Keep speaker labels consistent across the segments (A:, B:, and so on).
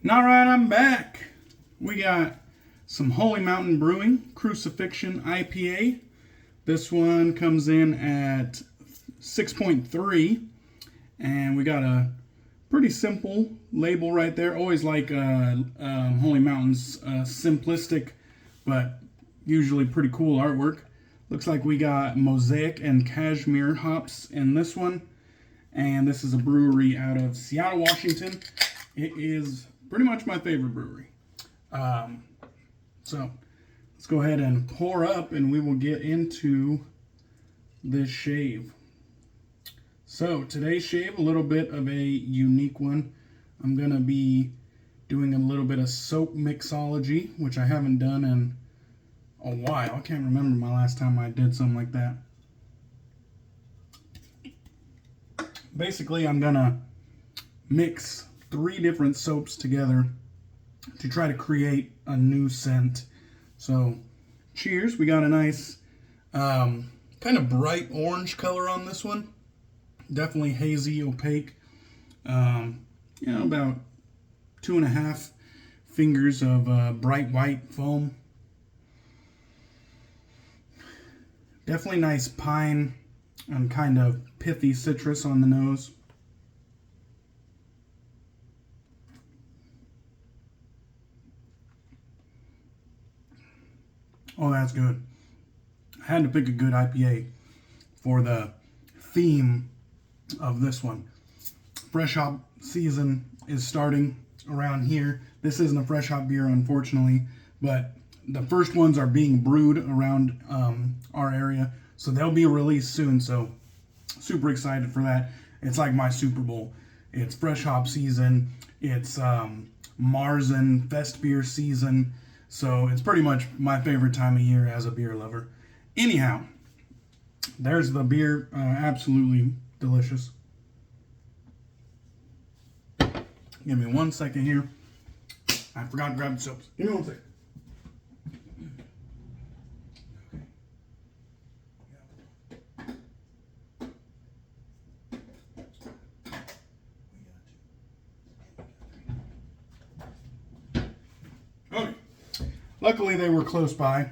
A: All right, I'm back. We got some Holy Mountain Brewing Crucifixion IPA. This one comes in at 6.3, and we got a pretty simple label right there. Always like Holy Mountain's simplistic, but usually pretty cool artwork. Looks like we got Mosaic and Cashmere hops in this one, and this is a brewery out of Seattle, Washington. It is pretty much my favorite brewery. So let's go ahead and pour up and we will get into this shave. So today's shave, a little bit of a unique one. I'm going to be doing a little bit of soap mixology, which I haven't done in a while. I can't remember my last time I did something like that. Basically, I'm going to mix 3 different soaps together to try to create a new scent. So, cheers. We got a nice kind of bright orange color on this one. Definitely hazy, opaque. About 2.5 fingers of bright white foam. Definitely nice pine and kind of pithy citrus on the nose. Oh, that's good. I had to pick a good IPA for the theme of this one. Fresh hop season is starting around here. This isn't a fresh hop beer, unfortunately, but the first ones are being brewed around our area, so they'll be released soon, so super excited for that. It's like my Super Bowl. It's fresh hop season. It's Marzen Fest beer season. So it's pretty much my favorite time of year as a beer lover. Anyhow, there's the beer. Absolutely delicious. Give me 1 second here. I forgot to grab the soaps. Give me 1 second. Okay. Luckily, they were close by.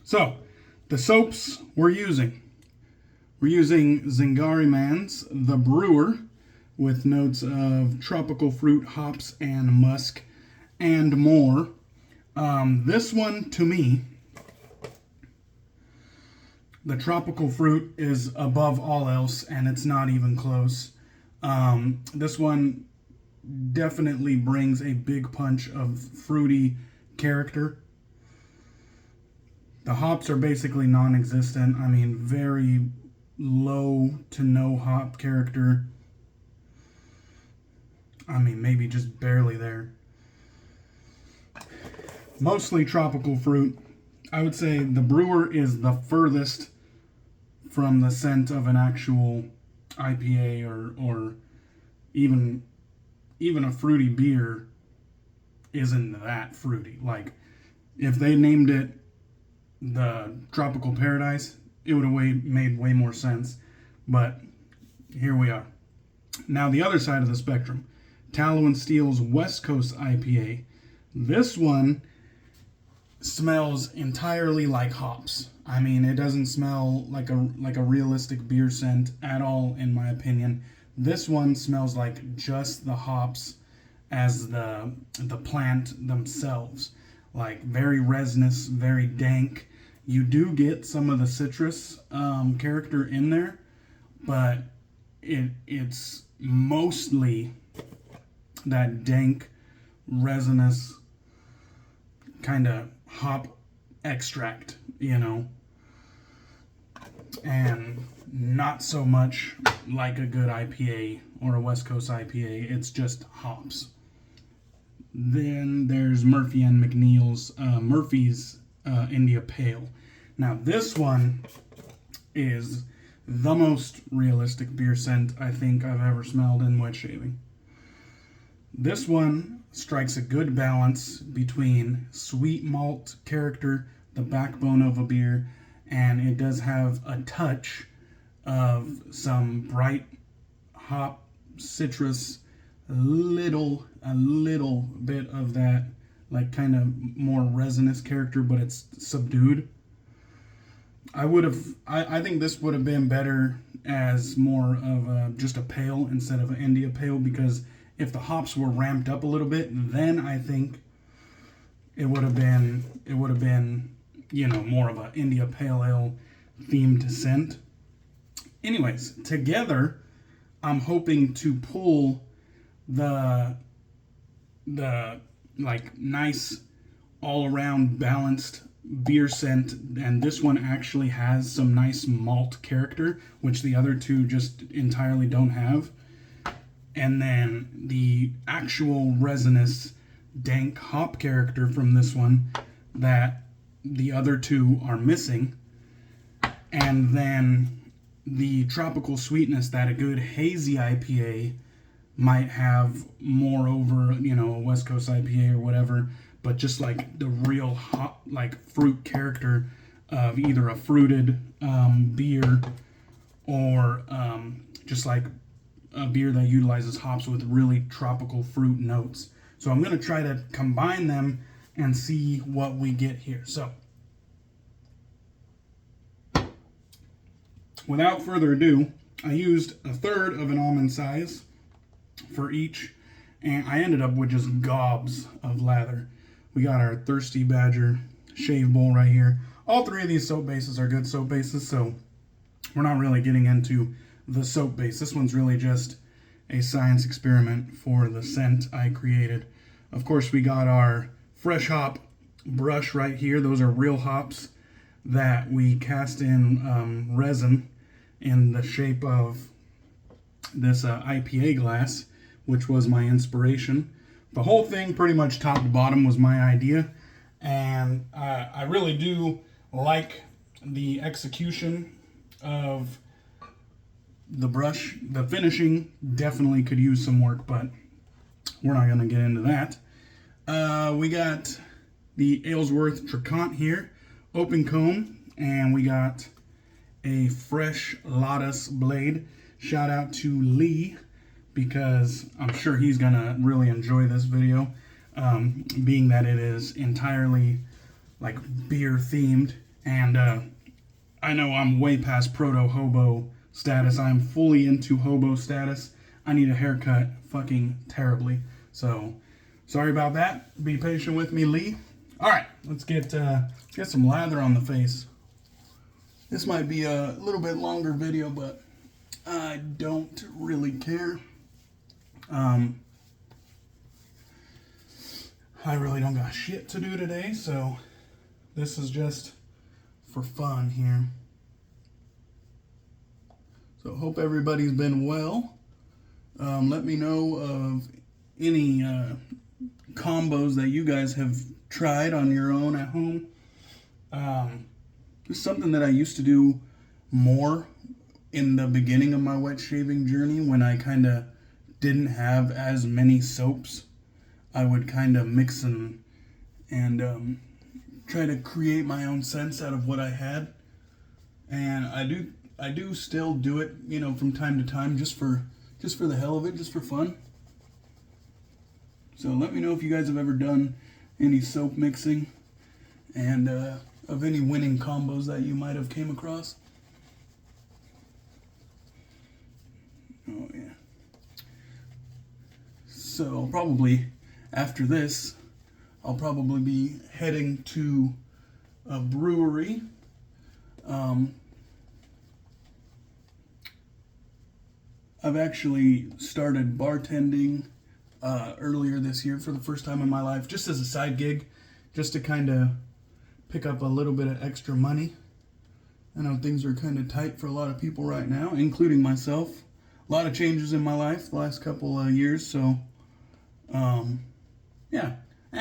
A: So, the soaps we're using Zingari Man's The Brewer with notes of tropical fruit, hops, and musk, and more. This one, to me, the tropical fruit is above all else, and it's not even close. This one definitely brings a big punch of fruity character. The hops are basically non-existent. I mean, very low to no hop character. I mean, maybe just barely there. Mostly tropical fruit. I would say the Brewer is the furthest from the scent of an actual IPA or even a fruity beer isn't that fruity. Like, if they named it the Tropical Paradise, it would have made way more sense. But here we are. Now, the other side of the spectrum, Tallow and Steel's West Coast IPA. This one smells entirely like hops. I mean, it doesn't smell like a realistic beer scent at all, in my opinion. This one smells like just the hops as the plant themselves. Like, very resinous, very dank. You do get some of the citrus character in there, but it's mostly that dank, resinous kind of hop extract, and not so much like a good IPA or a West Coast IPA. It's just hops. Then there's Murphy and McNeil's Murphy's India Pale. Now, this one is the most realistic beer scent I think I've ever smelled in wet shaving. This one strikes a good balance between sweet malt character, the backbone of a beer, and it does have a touch of some bright hop citrus a little bit of that, like, kind of more resinous character, but it's subdued. I think this would have been better as more of just a pale instead of an India pale, because if the hops were ramped up a little bit, then I think it would have been, you know, more of an India pale ale themed scent. Anyways, together, I'm hoping to pull the like nice all around balanced beer scent, and this one actually has some nice malt character, which the other two just entirely don't have. And then the actual resinous dank hop character from this one that the other two are missing. And then the tropical sweetness that a good hazy IPA might have more over, you know, a West Coast IPA or whatever, but just like the real hot, like fruit character of either a fruited beer or just like a beer that utilizes hops with really tropical fruit notes. So I'm going to try to combine them and see what we get here. So without further ado, I used a third of an almond size for each, and I ended up with just gobs of lather. We got our Thirsty Badger shave bowl right here. All three of these soap bases are good soap bases, so we're not really getting into the soap base. This one's really just a science experiment for the scent I created. Of course, we got our fresh hop brush right here. Those are real hops that we cast in resin in the shape of this IPA glass, which was my inspiration. The whole thing, pretty much top to bottom, was my idea, and I really do like the execution of the brush. The finishing definitely could use some work, but we're not going to get into that. We got the Aylsworth Drakkant here, open comb, and we got a fresh Lotus blade. Shout out to Lee, because I'm sure he's gonna really enjoy this video, being that it is entirely like beer themed, and I know I'm way past proto hobo status. I'm fully into hobo status. I need a haircut fucking terribly, so sorry about that. Be patient with me, Lee. All right, let's get some lather on the face. This might be a little bit longer video, but I don't really care. I really don't got shit to do today, so this is just for fun here. So hope everybody's been well. Let me know of any combos that you guys have tried on your own at home. It's something that I used to do more in the beginning of my wet shaving journey, when I kind of didn't have as many soaps. I would kind of mix and try to create my own scents out of what I had. And I do still do it, you know, from time to time, just for the hell of it, just for fun. So let me know if you guys have ever done any soap mixing, and of any winning combos that you might have came across. Oh yeah. So probably after this, I'll probably be heading to a brewery. I've actually started bartending earlier this year for the first time in my life, just as a side gig, just to kind of pick up a little bit of extra money. I know things are kind of tight for a lot of people right now, including myself. A lot of changes in my life the last couple of years, so yeah.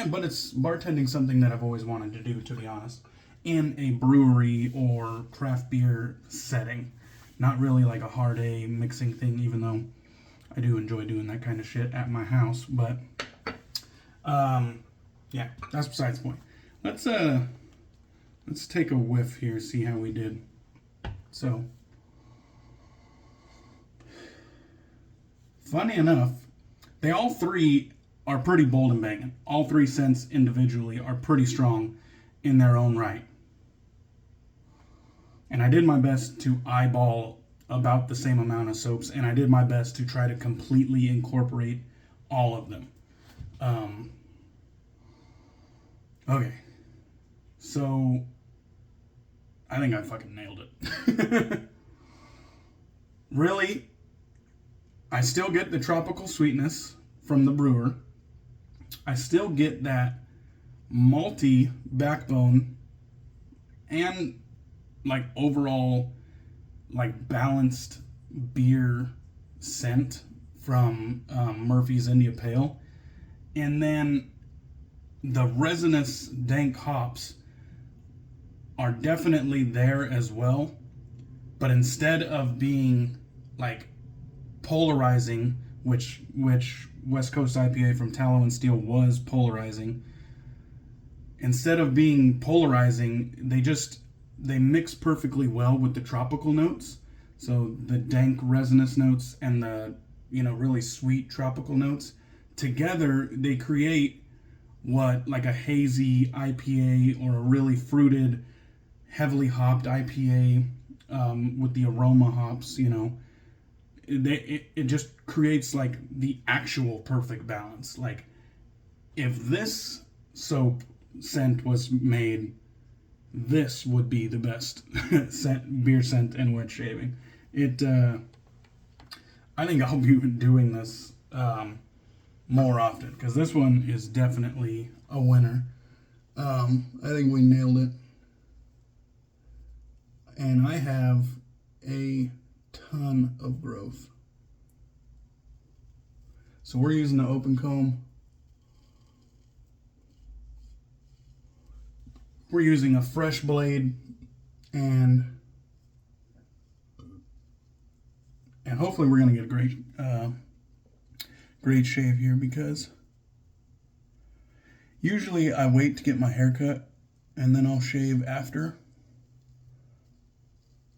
A: But it's bartending something that I've always wanted to do, to be honest, in a brewery or craft beer setting. Not really like a hard A mixing thing, even though I do enjoy doing that kind of shit at my house. But yeah, that's besides the point. Let's take a whiff here, see how we did. So, funny enough, They all three are pretty bold and banging. All three scents individually are pretty strong in their own right. And I did my best to eyeball about the same amount of soaps, and I did my best to try to completely incorporate all of them. Okay. So, I think I fucking nailed it. Really, I still get the tropical sweetness from the Brewer. I still get that malty backbone and like overall like balanced beer scent from Murphy's India Pale. And then the resinous dank hops are definitely there as well. But instead of being like polarizing, which West Coast IPA from Tallow and Steel was polarizing, instead of being polarizing, they mix perfectly well with the tropical notes. So the dank resinous notes and the really sweet tropical notes together, they create what like a hazy IPA or a really fruited, heavily hopped IPA with the aroma hops. It just creates like the actual perfect balance. Like if this soap scent was made, this would be the best beer scent in wet shaving. I think I'll be doing this more often because this one is definitely a winner. I think we nailed it. And I have a ton of growth. So we're using the open comb. We're using a fresh blade and hopefully we're going to get a great shave here, because usually I wait to get my hair cut and then I'll shave after,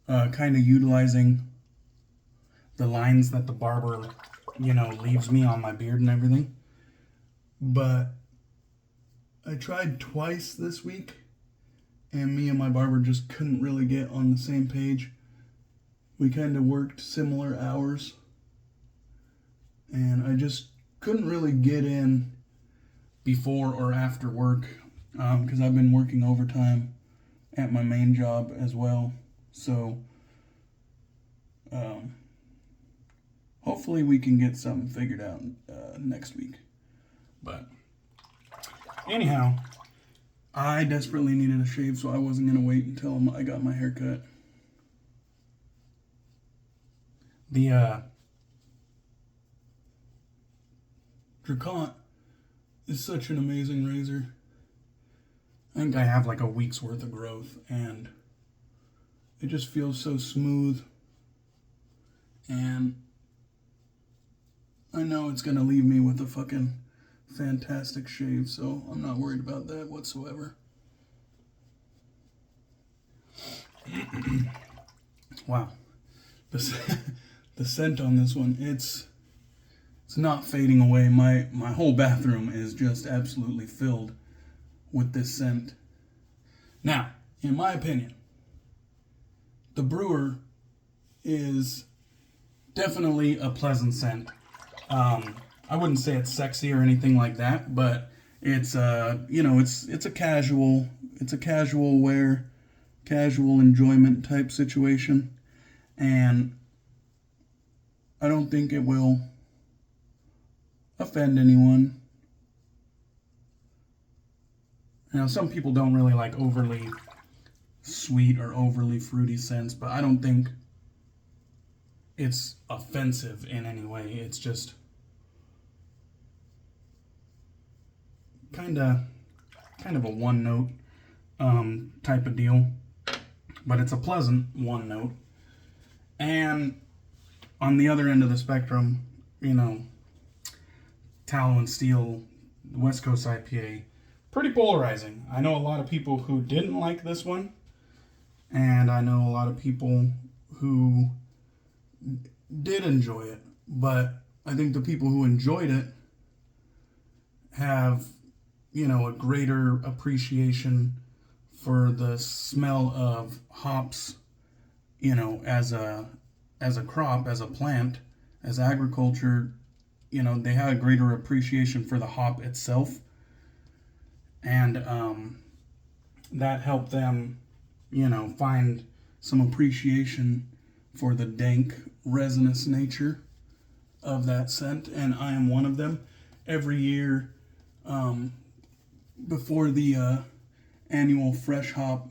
A: kind of utilizing the lines that the barber leaves me on my beard and everything. But I tried twice this week and me and my barber just couldn't really get on the same page. We kind of worked similar hours, and I just couldn't really get in before or after work because I've been working overtime at my main job as well. So hopefully we can get something figured out next week. But anyhow, I desperately needed a shave, so I wasn't going to wait until I got my hair cut. The Drakkant is such an amazing razor. I think I have like a week's worth of growth, and it just feels so smooth. And I know it's going to leave me with a fucking fantastic shave, so I'm not worried about that whatsoever. Wow. The scent on this one, it's not fading away. My whole bathroom is just absolutely filled with this scent. Now, in my opinion, the Brewer is definitely a pleasant scent. I wouldn't say it's sexy or anything like that, but it's it's a casual wear, casual enjoyment type situation, and I don't think it will offend anyone. Now, some people don't really like overly sweet or overly fruity scents, but I don't think it's offensive in any way. It's just kind of a one note type of deal, but it's a pleasant one note. And on the other end of the spectrum, Tallow and Steel, West Coast IPA, pretty polarizing. I know a lot of people who didn't like this one, and I know a lot of people who did enjoy it, but I think the people who enjoyed it have, you know, a greater appreciation for the smell of hops, you know, as a crop, as a plant, as agriculture. You know, they had a greater appreciation for the hop itself, and that helped them, you know, find some appreciation for the dank, resinous nature of that scent, and I am one of them. Every year, before the annual Fresh Hop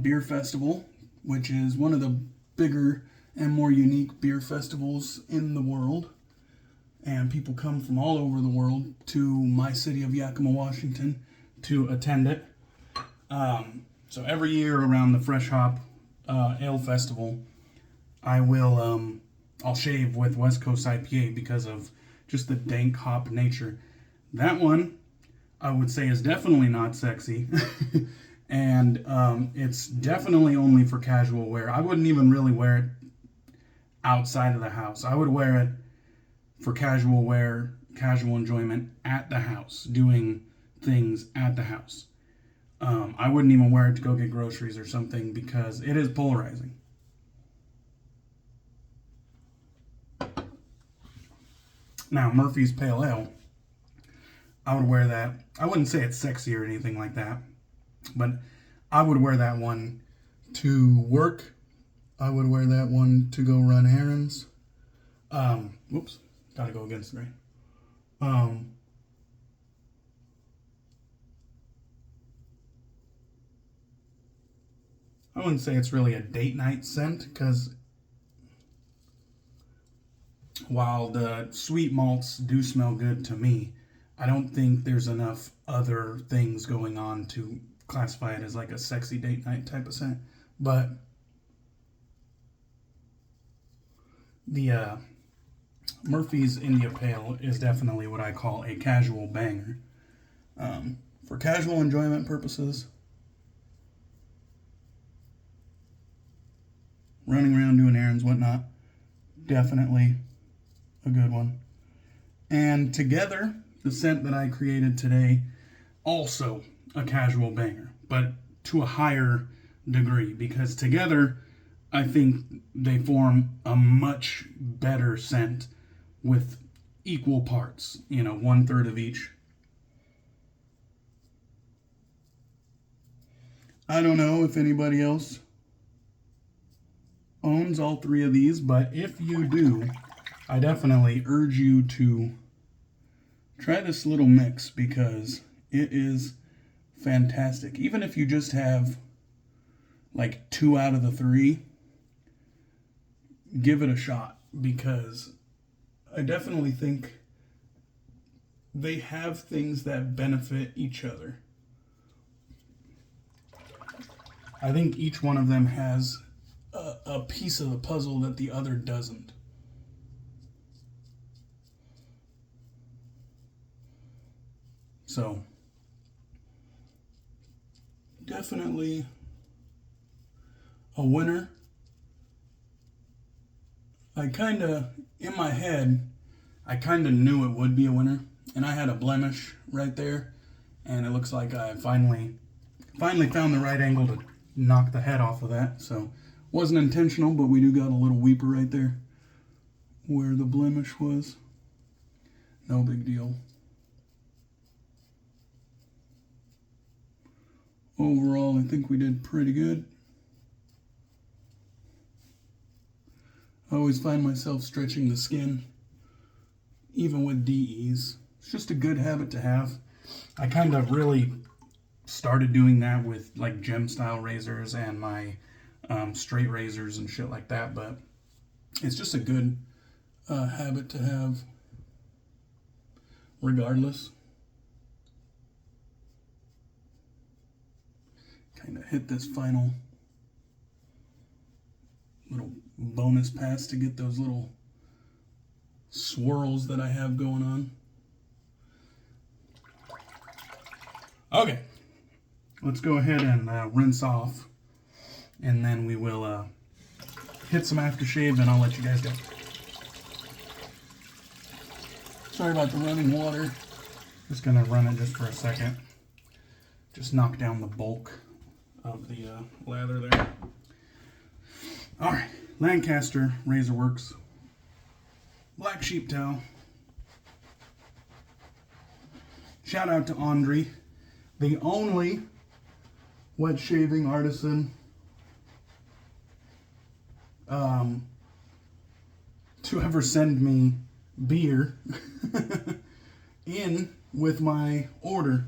A: Beer Festival, which is one of the bigger and more unique beer festivals in the world, and people come from all over the world to my city of Yakima, Washington to attend it. So every year around the Fresh Hop Ale Festival, I'll shave with West Coast IPA because of just the dank hop nature. That one, I would say, is definitely not sexy. And it's definitely only for casual wear. I wouldn't even really wear it outside of the house. I would wear it for casual wear, casual enjoyment at the house, doing things at the house. I wouldn't even wear it to go get groceries or something because it is polarizing. Now, Murphy's Pale Ale, I would wear that. I wouldn't say it's sexy or anything like that, but I would wear that one to work. I would wear that one to go run errands. Whoops, gotta go against the grain. I wouldn't say it's really a date night scent because while the sweet malts do smell good to me, I don't think there's enough other things going on to classify it as like a sexy date night type of scent. But the Murphy's India Pale is definitely what I call a casual banger. For casual enjoyment purposes, running around doing errands, whatnot, definitely a good one. And together, the scent that I created today, also a casual banger, but to a higher degree, because together, I think they form a much better scent with equal parts, you know, 1/3 of each. I don't know if anybody else owns all three of these, but if you do, I definitely urge you to try this little mix because it is fantastic. Even if you just have like 2 out of the 3, give it a shot because I definitely think they have things that benefit each other. I think each one of them has a piece of the puzzle that the other doesn't. So, definitely a winner. In my head, I kind of knew it would be a winner. And I had a blemish right there. And it looks like I finally found the right angle to knock the head off of that. So, wasn't intentional, but we do got a little weeper right there where the blemish was. No big deal. Overall, I think we did pretty good. I always find myself stretching the skin, even with DEs. It's just a good habit to have. I kind of really started doing that with like gem style razors and my straight razors and shit like that, but it's just a good habit to have regardless. Kind of hit this final little bonus pass to get those little swirls that I have going on. Okay, let's go ahead and rinse off, and then we will hit some aftershave, and I'll let you guys go. Sorry about the running water. Just gonna run it just for a second. Just knock down the bulk of the lather there. All right, Lancaster Razor Works Black Sheep Towel. Shout out to Andre, the only wet shaving artisan to ever send me beer in with my order.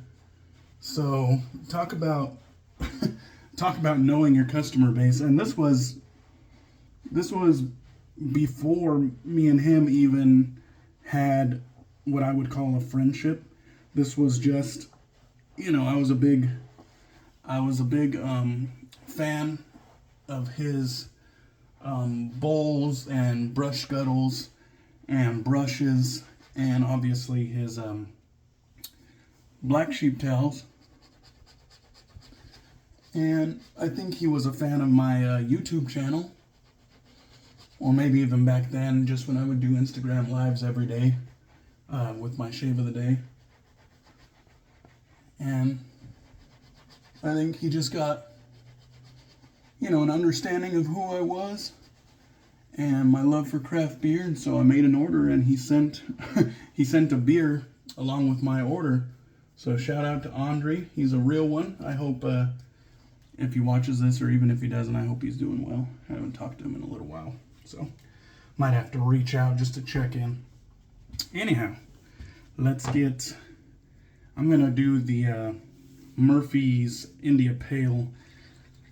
A: So talk about knowing your customer base. And this was before me and him even had what I would call a friendship. This was just, you know, I was a big fan of his bowls and brush scuttles and brushes, and obviously his black sheep towels. And I think he was a fan of my YouTube channel, or maybe even back then, just when I would do Instagram lives every day with my shave of the day. And I think he just got, you know, an understanding of who I was and my love for craft beer, and so I made an order, and he sent a beer along with my order. So shout out to Andre. He's a real one. I hope if he watches this, or even if he doesn't, I hope he's doing well. I haven't talked to him in a little while, so might have to reach out just to check in. Anyhow, I'm gonna do the Murphy's India Pale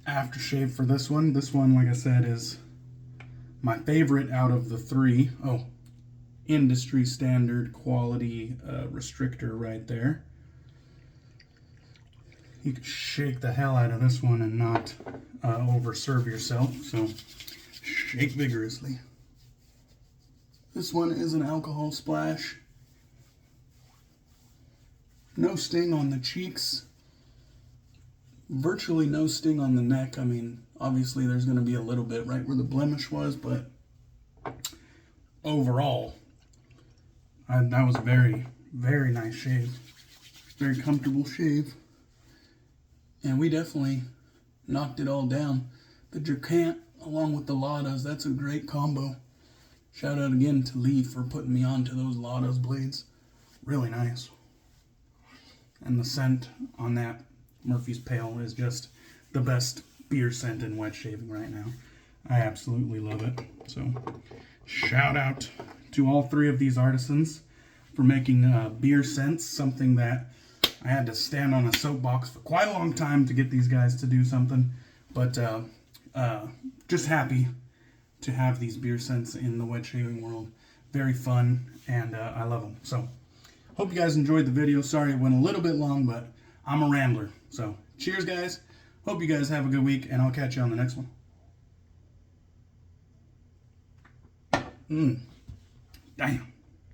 A: aftershave for this one. This one, like I said, is my favorite out of the three. Oh, industry standard quality restrictor right there. You can shake the hell out of this one and not overserve yourself, so shake vigorously. This one is an alcohol splash. No sting on the cheeks. Virtually no sting on the neck. I mean, obviously there's going to be a little bit right where the blemish was, but overall, that was a very, very nice shave. Very comfortable shave. And we definitely knocked it all down. The Drakkant along with the Ladas, that's a great combo. Shout out again to Lee for putting me onto those Ladas blades. Really nice. And the scent on that Murphy's Pale is just the best beer scent in wet shaving right now. I absolutely love it. So shout out to all three of these artisans for making beer scents, something that I had to stand on a soapbox for quite a long time to get these guys to do something. But just happy to have these beer scents in the wet shaving world. Very fun, and I love them. So hope you guys enjoyed the video. Sorry it went a little bit long, but I'm a rambler. So cheers, guys. Hope you guys have a good week, and I'll catch you on the next one. Damn.